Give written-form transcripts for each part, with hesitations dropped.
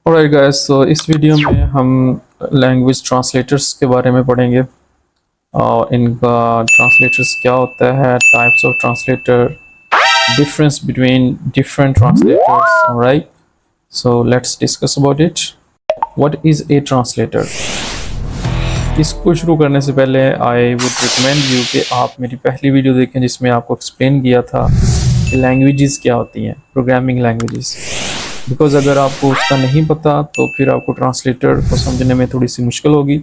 Alright guys, सो इस video में हम लैंग्वेज ट्रांसलेटर्स के बारे में पढ़ेंगे और इनका ट्रांसलेटर्स क्या होता है, types of translator, difference between different translators. Alright, so let's discuss about it. What is a translator? इसको शुरू करने से पहले आई वुड रिकमेंड यू कि आप मेरी पहली वीडियो देखें जिसमें आपको एक्सप्लेन किया था कि लैंग्वेजेस क्या होती हैं, प्रोग्रामिंग लैंग्वेजेस। बिकॉज अगर आपको उसका नहीं पता तो फिर आपको ट्रांसलेटर को समझने में थोड़ी सी मुश्किल होगी।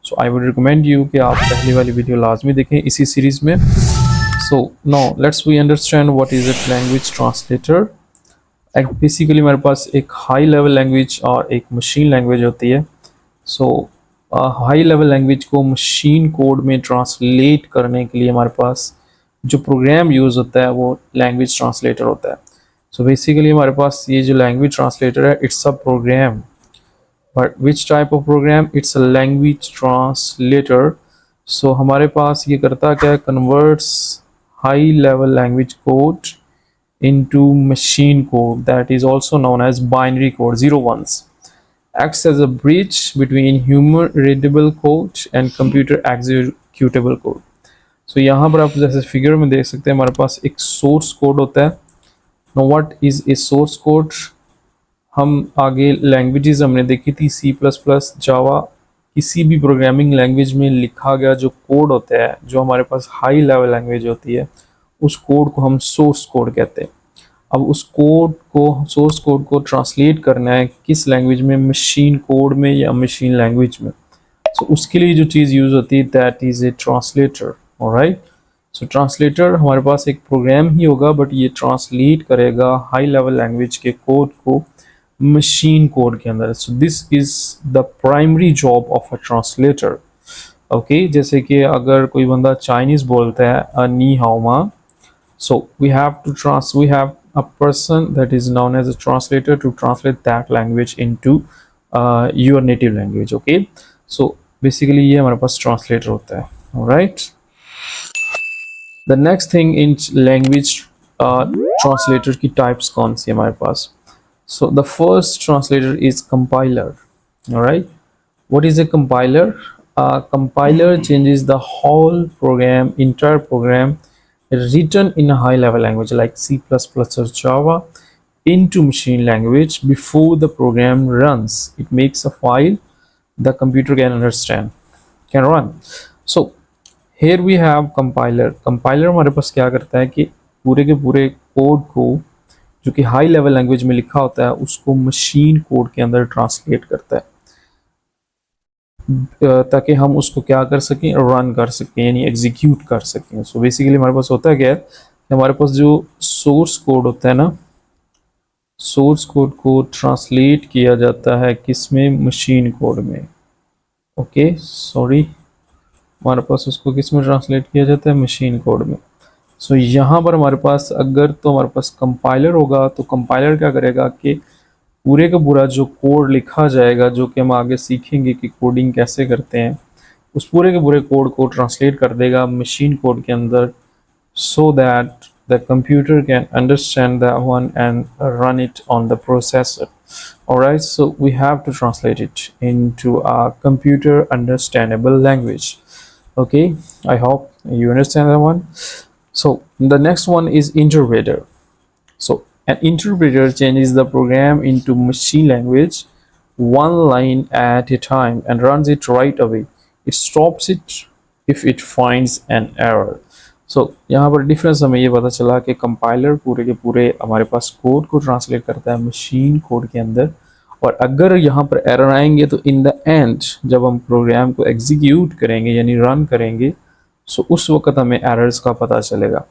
सो आई वुड रिकमेंड यू कि आप पहली वाली वीडियो लाजमी देखें इसी सीरीज़ में। So no let's we understand what is a language translator. Basically हमारे पास एक हाई लेवल लैंग्वेज और एक मशीन लैंग्वेज होती है। सो हाई लेवल लैंग्वेज को मशीन कोड में ट्रांसलेट करने के लिए हमारे पास जो प्रोग्राम यूज़ होता है वो लैंग्वेज ट्रांसलेटर होता है। सो बेसिकली हमारे पास ये जो लैंग्वेज ट्रांसलेटर है, it's a program, but which type of program? It's a language translator. So हमारे पास ये करता क्या है, converts high level language code into machine code, that is also known as binary code, zero ones, acts as a bridge between human readable code and computer executable code. So यहाँ पर आप जैसे फिगर में देख सकते हैं हमारे पास एक सोर्स कोड होता है। Now what is a source code? हम आगे लैंग्वेजेस हमने देखी थी, सी प्लस प्लस, जावा, किसी भी प्रोग्रामिंग लैंग्वेज में लिखा गया जो कोड होता है, जो हमारे पास हाई लेवल लैंग्वेज होती है, उस कोड को हम सोर्स कोड कहते हैं। अब उस कोड को, सोर्स कोड को ट्रांसलेट करना है किस लैंग्वेज में, मशीन कोड में या मशीन लैंग्वेज में। सो उसके लिए जो चीज़ यूज़ होती है that is a translator. Alright, so translator हमारे पास एक प्रोग्राम ही होगा बट ये ट्रांसलेट करेगा हाई लेवल लैंग्वेज के कोड को मशीन कोड के अंदर। So this is the primary job of a translator. Okay, जैसे कि अगर कोई बंदा चाइनीज़ बोलता है, नी हाओ मा, so we have a person that is known as a translator to translate that language into your native language. Okay, so basically ये हमारे पास translator होता है। Alright, the next thing in language translator की types कौन सी है हमारे पास? So the first translator is compiler. Alright, what is a compiler? A compiler changes the whole program, entire program written in a high level language like C++ or Java into machine language before the program runs. It makes a file the computer can understand, can run. So here we have compiler. Compiler हमारे पास क्या करता है कि पूरे के पूरे code को जो कि हाई लेवल लैंग्वेज में लिखा होता है उसको मशीन कोड के अंदर ट्रांसलेट करता है ताकि हम उसको क्या कर सकें, रन कर सकें, यानी एग्जीक्यूट कर सकें। सो बेसिकली हमारे पास होता है क्या है, हमारे पास जो सोर्स कोड होता है ना, सोर्स कोड को ट्रांसलेट किया जाता है किस में, मशीन कोड में। ओके सॉरी, हमारे पास उसको किस में ट्रांसलेट किया जाता है, मशीन कोड में। सो यहाँ पर हमारे पास अगर तो हमारे पास कंपाइलर होगा तो कंपाइलर क्या करेगा कि पूरे का पूरा जो कोड लिखा जाएगा, जो कि हम आगे सीखेंगे कि कोडिंग कैसे करते हैं, उस पूरे के पूरे कोड को ट्रांसलेट कर देगा मशीन कोड के अंदर, so that the computer can understand that one and run it on the processor. Alright, so we have to translate it into a computer understandable language. Okay, I hope you understand that one. So the next one is interpreter. So an interpreter changes the program into machine language one line at a time and runs it right away. It stops it if it finds an error. So यहाँ पर difference हमें ये पता चला कि compiler पूरे के पूरे हमारे पास कोड को ट्रांसलेट करता है मशीन कोड के अंदर, और अगर यहाँ पर एरर आएंगे तो इन द एंड जब हम प्रोग्राम को एग्जीक्यूट करेंगे यानी रन करेंगे, सो उस वक्त हमें एरर्स का पता चलेगा।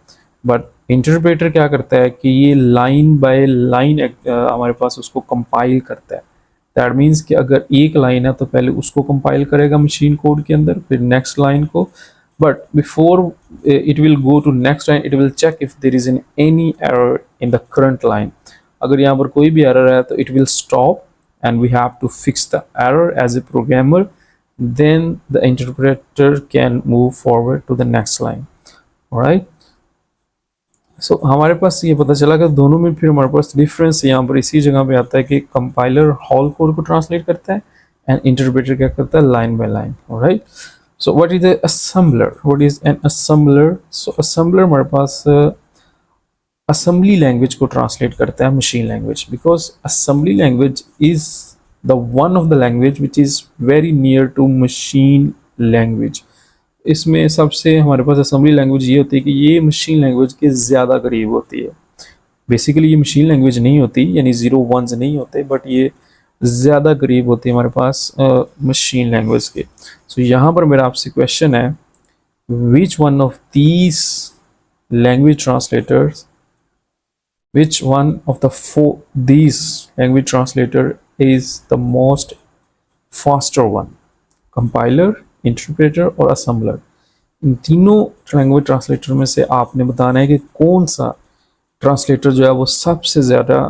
बट इंटरप्रेटर क्या करता है कि ये लाइन बाय लाइन हमारे पास उसको कंपाइल करता है। दैट मीन्स कि अगर एक लाइन है तो पहले उसको कंपाइल करेगा मशीन कोड के अंदर, फिर नेक्स्ट लाइन को, but before it will go to next line it will check if there is any error in the current line. अगर यहाँ पर कोई भी error है तो it will stop and we have to fix the error as a programmer, then the interpreter can move forward to the next line. All right, सो हमारे पास ये पता चला कि दोनों में फिर हमारे पास डिफरेंस यहाँ पर इसी जगह पे आता है कि कंपाइलर होल कोड को ट्रांसलेट करता है एंड इंटरप्रेटर क्या करता है, line by line. Alright, so what is assembler, what is an assembler? So assembler हमारे पास असेंबली लैंग्वेज को ट्रांसलेट करता है machine language, because assembly language is the one of the language which is very near to machine language. इसमें सबसे हमारे पास assembly language ये होती है कि ये मशीन लैंग्वेज के ज़्यादा करीब होती है। बेसिकली ये मशीन लैंग्वेज नहीं होती, यानी ज़ीरो वंस नहीं होते, बट ये ज़्यादा करीब होती है हमारे पास मशीन लैंग्वेज के। सो यहाँ पर मेरा आपसे क्वेश्चन है, which one of these language translators, which one of the four these language translator is the most faster one? Compiler, interpreter और assembler। इन तीनों लैंग्वेज ट्रांसलेटर में से आपने बताना है कि कौन सा ट्रांसलेटर जो है वो सबसे ज़्यादा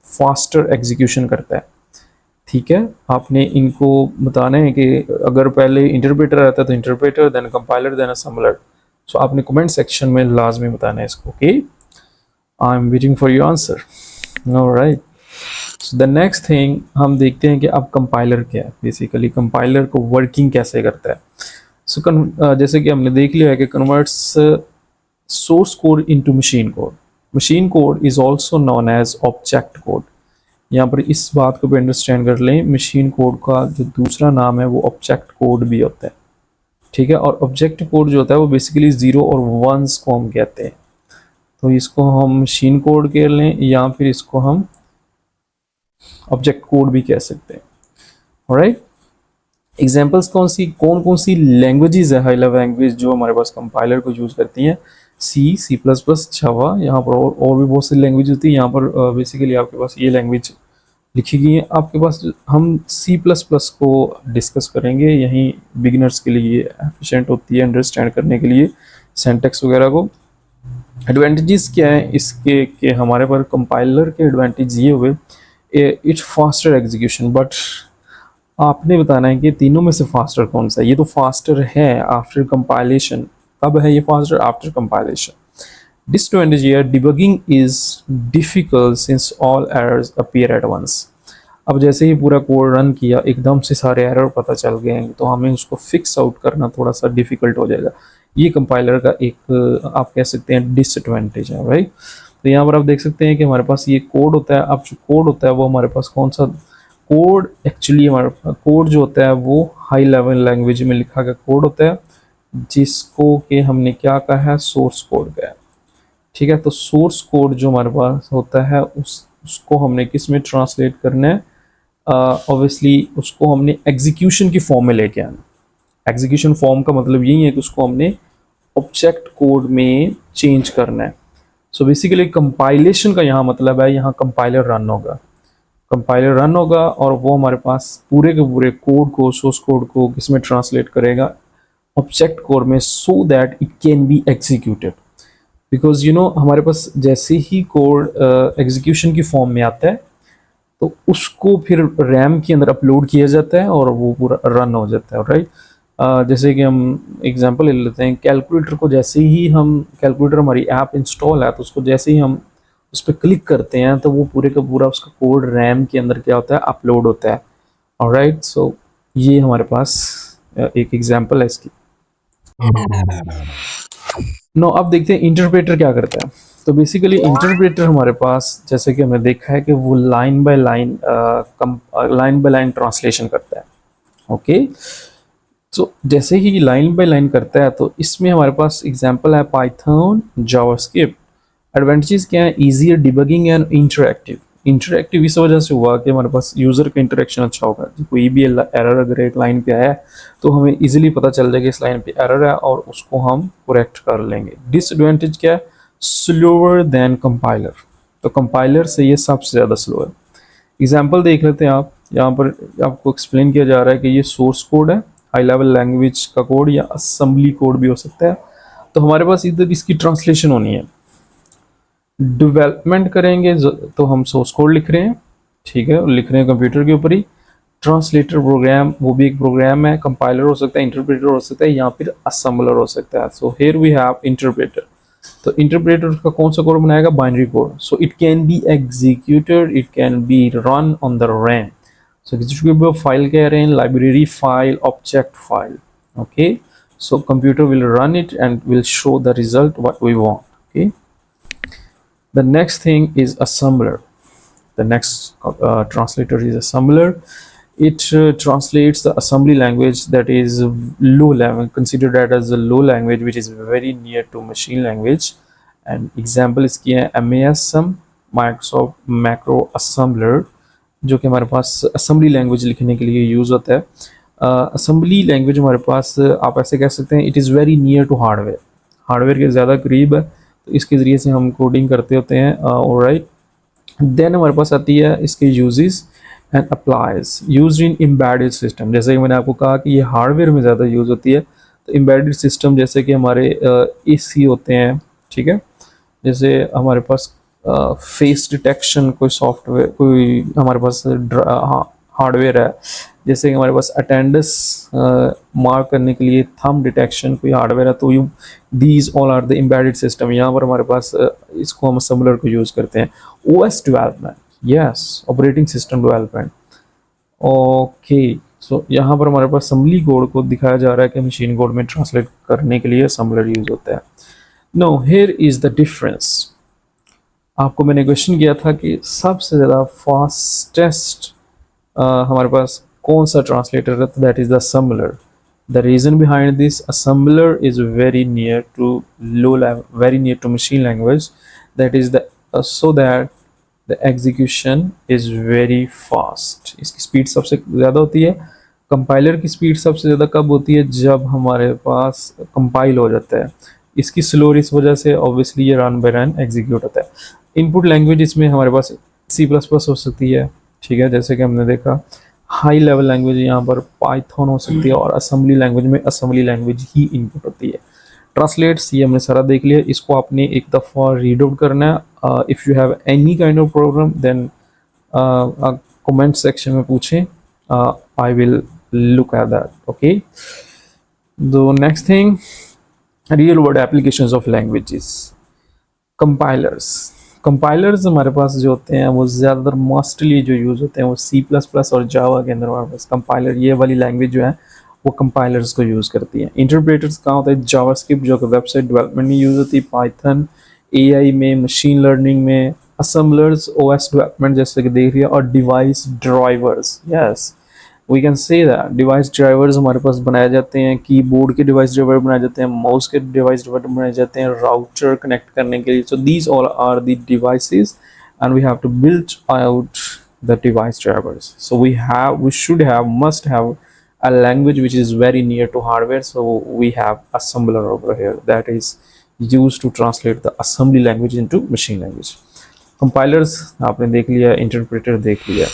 फास्टर एग्जीक्यूशन करता है। ठीक है, आपने इनको बताना है कि अगर पहले इंटरप्रेटर रहता है तो interpreter, then compiler, then assembler. So आपने कमेंट सेक्शन में लाजमी बताना है इसको। Okay, I'm waiting for your answer. All right. So the next thing हम देखते हैं कि अब कंपाइलर क्या है। बेसिकली कंपाइलर को वर्किंग कैसे करता है। सो जैसे कि हमने देख लिया है कि converts source code into machine code. Machine code is also known as object code. यहाँ पर इस बात को भी अंडरस्टैंड कर लें, मशीन कोड का जो दूसरा नाम है वो ऑब्जेक्ट कोड भी होता है। ठीक है, और ऑब्जेक्ट कोड जो होता है वो बेसिकली ज़ीरो और वंस को हम कहते हैं। तो इसको हम मशीन कोड कह लें या फिर इसको हम ऑब्जेक्ट कोड भी कह सकते हैं। ऑलराइट, एग्जांपल्स कौन कौन सी लैंग्वेजेस है, हाई लेवल लैंग्वेज जो हमारे पास कंपाइलर को यूज़ करती हैं? सी, सी प्लस प्लस, जावा। यहाँ पर और भी बहुत सी लैंग्वेज होती है। यहाँ पर बेसिकली आपके पास ये लैंग्वेज लिखी गई है आपके पास। हम सी प्लस प्लस को डिस्कस करेंगे, यहीं बिगिनर्स के लिए एफिशिएंट होती है अंडरस्टैंड करने के लिए सिंटैक्स वगैरह को। एडवांटेजेस क्या है इसके कि हमारे पर कंपाइलर के एडवांटेज ये हुए, इट्स फास्टर एग्जीक्यूशन, बट आपने बताना है कि तीनों में से फास्टर कौन सा है। ये तो फास्टर है आफ्टर कंपाइलेशन। कब है ये फास्टर? After compilation. डिसएडवांटेज ये, debugging is difficult since all errors appear at once. अब जैसे ही पूरा कोड रन किया एकदम से सारे एरर पता चल गए हैं, तो हमें उसको फिक्स आउट करना थोड़ा सा डिफिकल्ट हो जाएगा। ये कंपाइलर का एक आप कह सकते हैं डिसएडवांटेज है, राइट। तो यहाँ पर आप देख सकते हैं कि हमारे पास ये कोड होता है। अब जो कोड होता है वो हमारे पास कौन सा कोड, एक्चुअली हमारा कोड जो होता है वो हाई लेवल लैंग्वेज में लिखा गया कोड होता है, जिसको कि हमने क्या कहा है, सोर्स कोड का है। ठीक है, तो सोर्स कोड जो हमारे पास होता है उसको हमने किस में ट्रांसलेट करना है? ऑब्वियसली उसको हमने एग्जीक्यूशन की फॉर्म में लेके आना। एग्जीक्यूशन फॉर्म का मतलब यही है कि उसको हमने ऑब्जेक्ट कोड में चेंज करना है। सो बेसिकली कंपाइलेशन का यहाँ मतलब है, यहाँ कंपाइलर रन होगा, कंपाइलर रन होगा और वो हमारे पास पूरे के पूरे कोड को, सोर्स कोड को किस में ट्रांसलेट करेगा? ऑब्जेक्ट कोड में, so that it can be executed. Because हमारे पास जैसे ही कोड एग्जीक्यूशन की फॉर्म में आता है तो उसको फिर रैम के अंदर अपलोड किया जाता है और वो पूरा रन हो जाता है, राइट। जैसे कि हम एग्जांपल ले लेते हैं, कैलकुलेटर को जैसे ही हम, कैलकुलेटर हमारी ऐप इंस्टॉल है तो उसको जैसे ही हम उस पर क्लिक करते हैं तो वो पूरे का पूरा उसका कोड रैम के अंदर क्या होता है, अपलोड होता है। ऑलराइट, सो ये हमारे पास एक एग्जांपल है इसकी। नो, अब देखते हैं इंटरप्रेटर क्या करता है। तो बेसिकली इंटरप्रेटर हमारे पास, जैसे कि हमने देखा है कि वो लाइन बाय लाइन ट्रांसलेशन करता है। ओके, तो जैसे ही लाइन बाय लाइन करता है तो इसमें हमारे पास एग्जांपल है पाइथन, जावास्क्रिप्ट। एडवांटेजेस क्या है? Easier debugging and interactive. Interactive इस वजह से हुआ कि हमारे पास यूज़र का इंटरेक्शन अच्छा होगा। कोई भी एरर अगर एक लाइन पे आया है तो हमें इजीली पता चल जाएगा इस लाइन पे एरर है और उसको हम करेक्ट कर लेंगे। डिसएडवांटेज क्या है? Slower then compiler. तो कंपाइलर से ये सबसे ज़्यादा स्लो है। एग्जाम्पल देख लेते हैं आप, यहाँ पर आपको एक्सप्लेन किया जा रहा है कि ये सोर्स कोड है, हाई लेवल लैंग्वेज का कोड या असेंबली कोड भी हो सकता है। तो हमारे पास इधर इसकी ट्रांसलेशन होनी है। डेवलपमेंट करेंगे तो हम सोर्स कोड लिख रहे हैं, ठीक है, और लिख रहे हैं कंप्यूटर के ऊपर ही। ट्रांसलेटर प्रोग्राम, वो भी एक प्रोग्राम है। कंपाइलर हो सकता है, इंटरप्रेटर हो सकता है या फिर असेंबलर हो सकता है। So here we have interpreter. तो इंटरप्रेटर का कौन सा कोड बनाएगा? Binary code. So it can be executed, it can be run on the RAM. So executable file कह रहे हैं library file, object file. Okay, so computer will run it and will show the result what we want. Okay, the next thing is assembler. The next translator is assembler. It translates the assembly language that is low level, consider that as a low language which is very near to machine language. And example इसकी है MASM, Microsoft Macro Assembler, जो कि हमारे पास assembly language लिखने के लिए use होता है. असेंबली लैंग्वेज हमारे पास आप ऐसे कह सकते हैं, it is very near to hardware, hardware के ज़्यादा करीब है, तो इसके ज़रिए से हम कोडिंग करते होते हैं. ऑलराइट, देन हमारे पास आती है इसके uses and applies. Use in embedded system, जैसे कि मैंने आपको कहा कि ये हार्डवेयर में ज़्यादा यूज़ होती है. तो एम्बेडेड सिस्टम जैसे कि हमारे AC होते हैं, ठीक है, जैसे हमारे पास फेस डिटेक्शन कोई सॉफ्टवेयर, कोई हमारे पास हार्डवेयर है, जैसे कि हमारे पास अटेंडेंस मार्क करने के लिए थंब डिटेक्शन कोई हार्डवेयर है. तो you these all are the embedded system. यहाँ पर हमारे पास इसको हम असेंबलर को यूज़ करते हैं. OS development, yes, operating system development. Okay, so यहाँ पर हमारे पास असेंबली कोड को दिखाया जा रहा है कि मशीन कोड में ट्रांसलेट करने के लिए असेंबलर यूज़ होता है. No, here is the difference. आपको मैंने क्वेश्चन किया था कि सबसे ज़्यादा फास्टेस्ट हमारे पास कौन सा ट्रांसलेटर है, तो that is the assembler. The reason behind this, assembler is very near to low level, very near to machine language. That is the so that the execution is very fast. इसकी speed सबसे ज़्यादा होती है. Compiler की speed सबसे ज़्यादा कब होती है? जब हमारे पास कंपाइल हो जाता है. इसकी स्लो इस वजह से ऑब्वियसली ये रन बाय रन एग्जीक्यूट होता है. इनपुट लैंग्वेज इसमें हमारे पास C++ हो सकती है, ठीक है, जैसे कि हमने देखा. हाई लेवल लैंग्वेज यहाँ पर पाइथन हो सकती है, और असेंबली लैंग्वेज में असेंबली लैंग्वेज ही इनपुट होती है. ट्रांसलेट्स ये हमने सारा देख लिया, इसको आपने एक दफ़ा रीड आउट करना है. If you have any kind of problem then comment section में पूछें, I will look at that. Okay, the next thing, real world applications of languages. Compilers हमारे पास जो होते हैं वो ज़्यादातर मोस्टली जो यूज़ होते हैं वो C++ और जावा के अंदर हमारे पास कंपाइलर, ये वाली लैंग्वेज जो है वो कंपाइलर्स को यूज़ करती है. इंटरप्रेटर्स कहाँ होता है? जावास्क्रिप्ट जो कि वेबसाइट डेवलपमेंट में यूज़ होती है, पाइथन AI में, मशीन लर्निंग में, असेंबलर्स OS डेवलपमेंट जैसे कि देख रही है, और device drivers. Yes, we can say that device drivers हमारे पास बनाए जाते हैं. कीबोर्ड के डिवाइस ड्राइवर बनाए जाते हैं, माउस के डिवाइस ड्राइवर बनाए जाते हैं, राउटर कनेक्ट करने के लिए. So these all are the devices and we have to build out the device drivers. So we should have, must have a language which is very near to hardware. So we have assembler over here that is used to translate the assembly language into machine language. Compilers आपने देख लिया, interpreter देख लिया.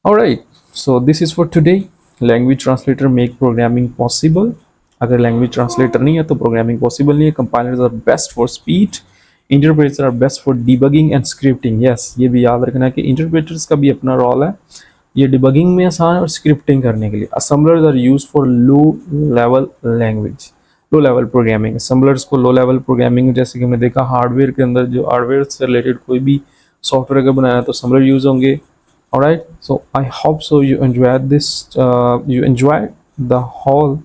Alright, so this is for today. Language translator make programming possible. अगर language translator नहीं है तो programming possible नहीं है. Compilers are best for speed. Interpreters are best for debugging and scripting. Yes, ये भी याद रखना कि interpreters का भी अपना रोल है. ये डिबगिंग में आसान है और स्क्रिप्टिंग करने के लिए. Assemblers are use for low level language, low level programming. Assemblers को लो लेवल प्रोग्रामिंग, जैसे कि हमने देखा हार्डवेयर के अंदर, जो हार्डवेयर से रिलेटेड कोई भी सॉफ्टवेयर का बनाया तो असेंबलर यूज होंगे. Alright, so I hope so you enjoyed this, you enjoyed the whole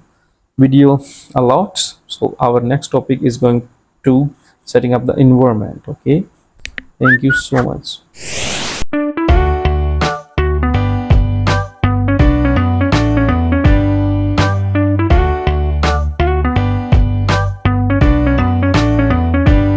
video a lot. So our next topic is going to setting up the environment. Okay, thank you so much.